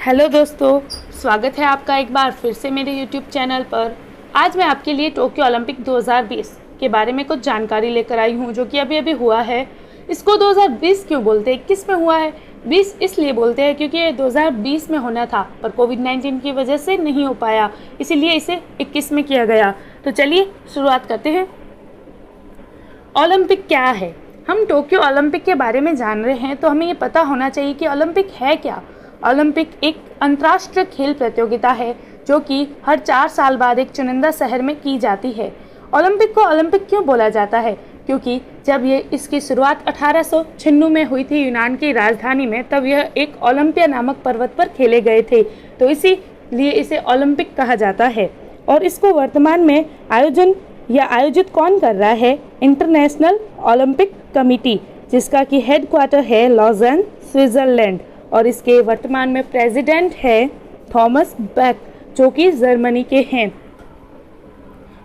Hello दोस्तों, स्वागत है आपका एक बार फिर से मेरे यूट्यूब चैनल पर। आज मैं आपके लिए टोक्यो ओलंपिक 2020 के बारे में कुछ जानकारी लेकर आई हूँ, जो कि अभी अभी हुआ है। इसको 2020 क्यों बोलते हैं, 21 में हुआ है। 20 इसलिए बोलते हैं क्योंकि ये 2020 में होना था, पर कोविड-19 की वजह से नहीं हो पाया, इसीलिए इसे 21 में किया गया। तो चलिए शुरुआत करते हैं। ओलंपिक क्या है? हम टोक्यो ओलंपिक के बारे में जान रहे हैं तो हमें ये पता होना चाहिए कि ओलंपिक है क्या। ओलंपिक एक अंतर्राष्ट्रीय खेल प्रतियोगिता है जो कि हर 4 साल बाद एक चुनिंदा शहर में की जाती है। ओलंपिक को ओलंपिक क्यों बोला जाता है? क्योंकि जब इसकी शुरुआत 1896 में हुई थी यूनान की राजधानी में, तब यह एक ओलंपिया नामक पर्वत पर खेले गए थे, तो इसीलिए इसे ओलंपिक कहा जाता है। और इसको वर्तमान में आयोजित कौन कर रहा है? इंटरनेशनल ओलंपिक कमेटी, जिसका कि हेडक्वार्टर है लॉज़न, स्विट्जरलैंड, और इसके वर्तमान में प्रेसिडेंट है थॉमस बक, जो कि जर्मनी के हैं।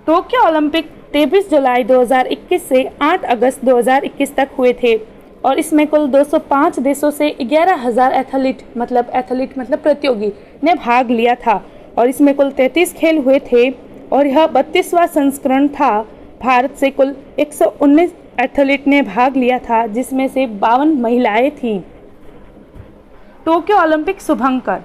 टोक्यो ओलंपिक 23 जुलाई 2021 से 8 अगस्त 2021 तक हुए थे और इसमें कुल 205 देशों से 11,000 एथलीट मतलब प्रतियोगी ने भाग लिया था और इसमें कुल 33 खेल हुए थे और यह 32वां संस्करण था। भारत से कुल 119 एथलीट ने भाग लिया था, जिसमें से 52 महिलाएं थीं। टोक्यो ओलंपिक शुभंकर,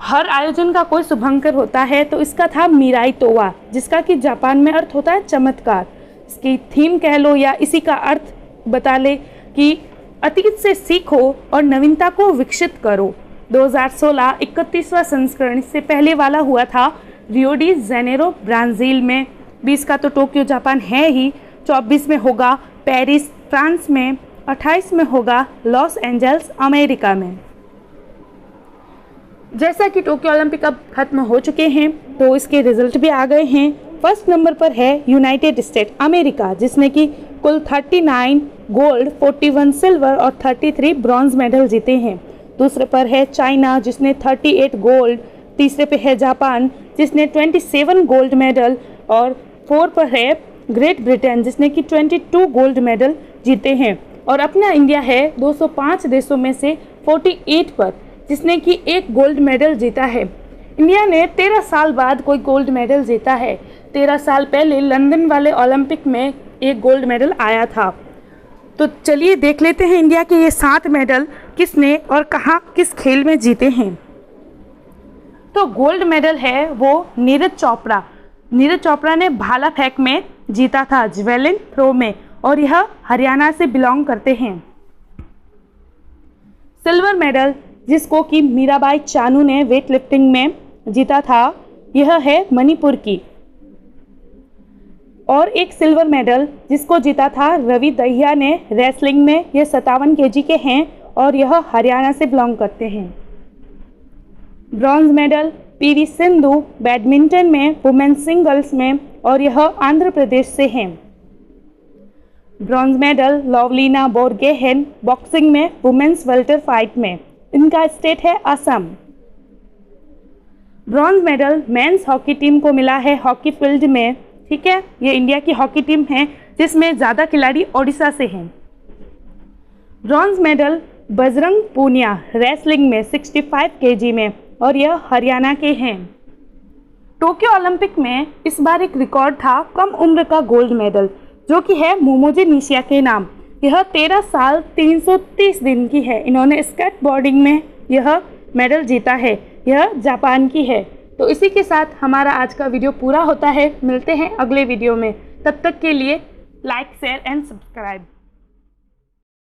हर आयोजन का कोई शुभंकर होता है, तो इसका था मिराई तोवा, जिसका कि जापान में अर्थ होता है चमत्कार। इसकी थीम कह लो या इसी का अर्थ बता ले कि अतीत से सीखो और नवीनता को विकसित करो। 2016 31वां संस्करण, इससे पहले वाला हुआ था रियो डी जेनेरो ब्राज़ील में। 20 का तो टोक्यो जापान है ही, 24 में होगा पेरिस फ्रांस में, 28 में होगा लॉस एंजल्स अमेरिका में। जैसा कि टोक्यो ओलंपिक अब खत्म हो चुके हैं तो इसके रिजल्ट भी आ गए हैं। फर्स्ट नंबर पर है यूनाइटेड स्टेट अमेरिका, जिसने कि कुल 39 गोल्ड, 41 सिल्वर और 33 ब्रॉन्ज मेडल जीते हैं। दूसरे पर है चाइना, जिसने 38 गोल्ड। तीसरे पे है जापान, जिसने 27 गोल्ड मेडल, और 4 पर है ग्रेट ब्रिटेन, जिसने कि 22 गोल्ड मेडल जीते हैं। और अपना इंडिया है 205 देशों में से 48 पर, जिसने कि 1 गोल्ड मेडल जीता है। इंडिया ने 13 साल बाद कोई गोल्ड मेडल जीता है। 13 साल पहले लंदन वाले ओलंपिक में 1 गोल्ड मेडल आया था। तो चलिए देख लेते हैं इंडिया के ये 7 मेडल किसने और कहाँ किस खेल में जीते हैं। तो गोल्ड मेडल है वो नीरज चोपड़ा। नीरज चोपड़ा ने भाला फेंक में जीता था, जेवलिन थ्रो में, और यह हरियाणा से बिलोंग करते हैं। सिल्वर मेडल, जिसको कि मीराबाई चानू ने वेट लिफ्टिंग में जीता था, यह है मणिपुर की। और एक सिल्वर मेडल जिसको जीता था रवि दहिया ने रेसलिंग में, यह 57 kg के हैं और यह हरियाणा से बिलोंग करते हैं। Bronze medal PV Sindhu badminton में वुमेन्स सिंगल्स में, और यह आंध्र प्रदेश से हैं। Bronze medal Lovlina Borgohain boxing में वुमेन्स वेल्टर फाइट में, इनका स्टेट है Assam. Bronze medal men's hockey team को मिला है हॉकी फील्ड में, ठीक है। ये इंडिया की हॉकी टीम है जिसमें ज़्यादा खिलाड़ी ओडिशा से हैं। Bronze medal Bajrang Punia wrestling में 65 kg में, और यह हरियाणा के हैं। टोक्यो ओलंपिक में इस बार एक रिकॉर्ड था कम उम्र का गोल्ड मेडल, जो कि है मोमोजी निशिया के नाम। यह 13 साल 330 दिन की है। इन्होंने स्केट बोर्डिंग में यह मेडल जीता है। यह जापान की है। तो इसी के साथ हमारा आज का वीडियो पूरा होता है। मिलते हैं अगले वीडियो में, तब तक के लिए लाइक, शेयर एंड सब्सक्राइब।